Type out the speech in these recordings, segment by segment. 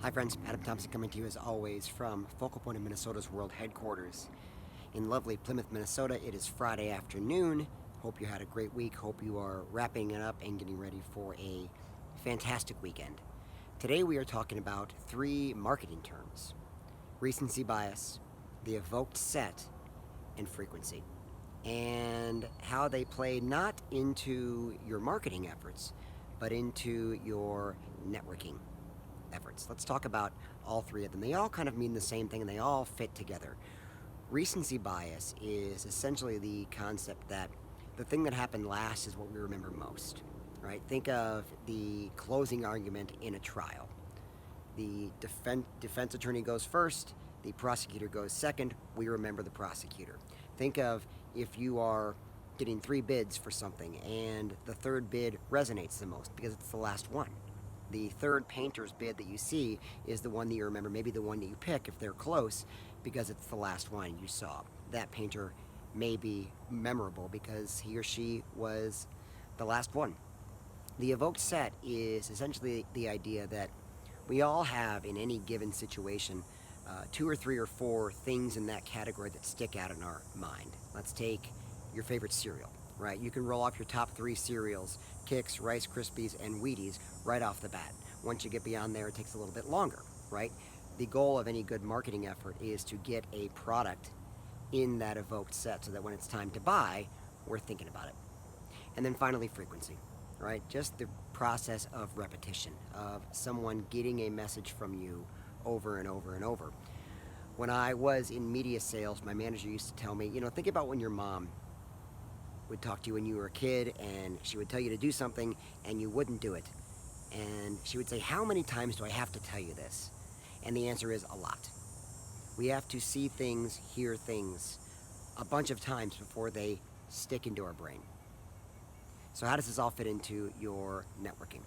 Hi friends, Adam Thompson coming to you as always from Focal Point of Minnesota's world headquarters in lovely Plymouth, Minnesota. It is Friday afternoon. Hope you had a great week. Hope you are wrapping it up and getting ready for a fantastic weekend. Today we are talking about three marketing terms: recency bias, the evoked set, and frequency, and how they play not into your marketing efforts, but into your networking efforts. Let's talk about all three of them. They all kind of mean the same thing and they all fit together. Recency bias is essentially the concept that the thing that happened last is what we remember most, right? Think of the closing argument in a trial. The defense attorney goes first, the prosecutor goes second, we remember the prosecutor. Think of if you are getting three bids for something and the third bid resonates the most because it's the last one. The third painter's bid that you see is the one that you remember, maybe the one that you pick if they're close, because it's the last one you saw. That painter may be memorable because he or she was the last one. The evoked set is essentially the idea that we all have in any given situation two or three or four things in that category that stick out in our mind. Let's take your favorite cereal, right? You can roll off your top three cereals: Kix, Rice Krispies, and Wheaties right off the bat. Once you get beyond there, it takes a little bit longer, right? The goal of any good marketing effort is to get a product in that evoked set so that when it's time to buy, we're thinking about it. And then finally, frequency, right? Just the process of repetition, of someone getting a message from you over and over and over. When I was in media sales, my manager used to tell me, think about when your mom would talk to you when you were a kid and she would tell you to do something and you wouldn't do it. And she would say, how many times do I have to tell you this? And the answer is a lot. We have to see things, hear things a bunch of times before they stick into our brain. So how does this all fit into your networking?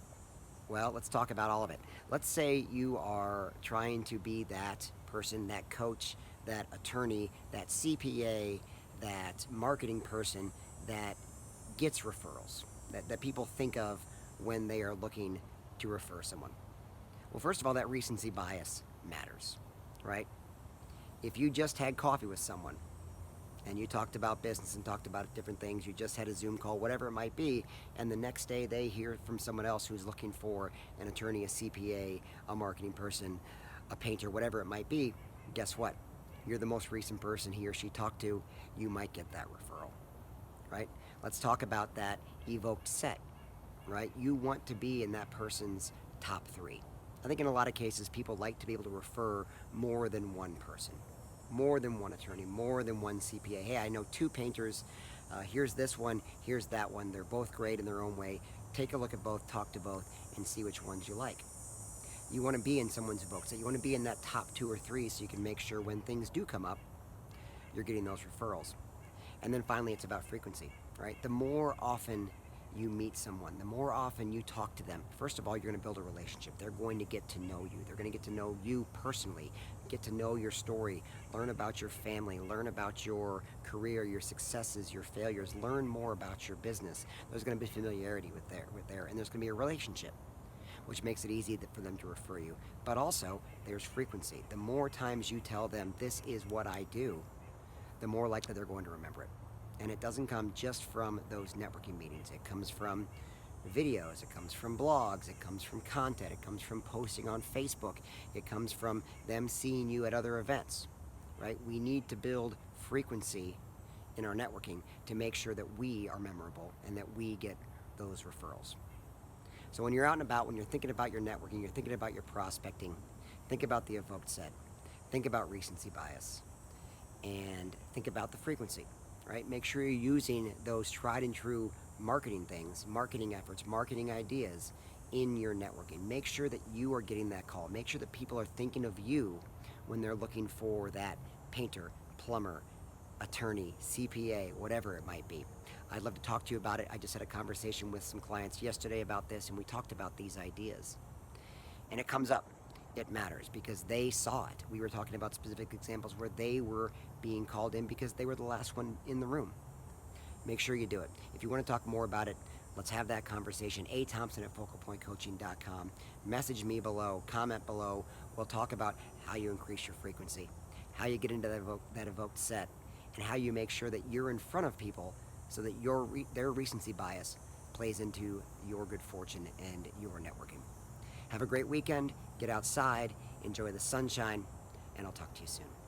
Well, let's talk about all of it. Let's say you are trying to be that person, that coach, that attorney, that CPA, that marketing person that gets referrals, that people think of when they are looking to refer someone. Well, first of all, that recency bias matters, right? If you just had coffee with someone and you talked about business and talked about different things, you just had a Zoom call, whatever it might be, and the next day they hear from someone else who's looking for an attorney, a CPA, a marketing person, a painter, whatever it might be, guess what? You're the most recent person he or she talked to, you might get that referral, right? Let's talk about that evoked set, right? You want to be in that person's top three. I think in a lot of cases, people like to be able to refer more than one person, more than one attorney, more than one CPA. Hey, I know two painters. Here's this one, here's that one. They're both great in their own way. Take a look at both, talk to both, and see which ones you like. You want to be in someone's evoked set. You want to be in that top two or three so you can make sure when things do come up, you're getting those referrals. And then finally, it's about frequency, right? The more often you meet someone, the more often you talk to them, first of all, you're going to build a relationship. They're going to get to know you. They're going to get to know you personally, get to know your story, learn about your family, learn about your career, your successes, your failures, learn more about your business. There's going to be familiarity with there, and there's going to be a relationship, which makes it easy for them to refer you. But also, there's frequency. The more times you tell them, this is what I do, the more likely they're going to remember it. And it doesn't come just from those networking meetings. It comes from videos, it comes from blogs, it comes from content, it comes from posting on Facebook, it comes from them seeing you at other events, right? We need to build frequency in our networking to make sure that we are memorable and that we get those referrals. So when you're out and about, when you're thinking about your networking, you're thinking about your prospecting, think about the evoked set, think about recency bias, and think about the frequency, right? Make sure you're using those tried and true marketing things, marketing efforts, marketing ideas in your networking. Make sure that you are getting that call. Make sure that people are thinking of you when they're looking for that painter, plumber, attorney, CPA, whatever it might be. I'd love to talk to you about it. I just had a conversation with some clients yesterday about this, and we talked about these ideas. And it comes up. It matters because they saw it. We were talking about specific examples where they were being called in because they were the last one in the room. Make sure you do it. If you want to talk more about it, let's have that conversation. athompson@focalpointcoaching.com. Message me below, comment below. We'll talk about how you increase your frequency, how you get into that evoked set, and how you make sure that you're in front of people so that their recency bias plays into your good fortune and your networking. Have a great weekend, get outside, enjoy the sunshine, and I'll talk to you soon.